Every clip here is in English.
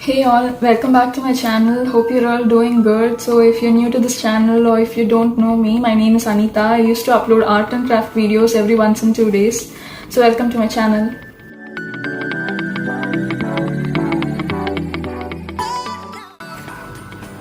Hey all, welcome back to my channel. Hope you're all doing good. So if you're new to this channel or if you don't know me, my name is Anita. I used to upload art and craft videos every once in 2 days. So welcome to my channel.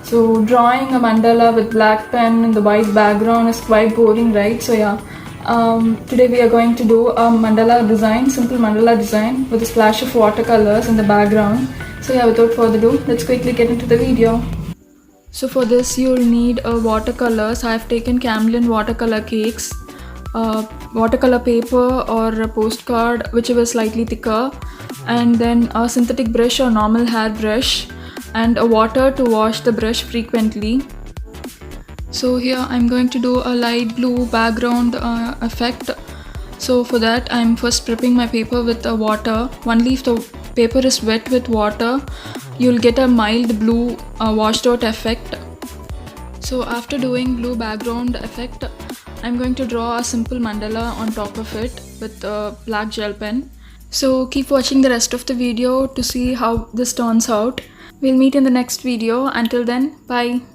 So drawing a mandala with black pen in the white background is quite boring, right? So yeah, today we are going to do a mandala design, simple mandala design with a splash of watercolors in the background. So yeah, without further ado, let's quickly get into the video. So for this you'll need watercolors. I have taken Camlin watercolor cakes, watercolor paper or a postcard, whichever is slightly thicker, and then a synthetic brush or normal hair brush, and a water to wash the brush frequently. So here I'm going to do a light blue background effect. So for that I'm first prepping my paper with water. Only if the paper is wet with water, you'll get a mild blue washed out effect. So after doing blue background effect, I'm going to draw a simple mandala on top of it with a black gel pen. So keep watching the rest of the video to see how this turns out. We'll meet in the next video. Until then, bye.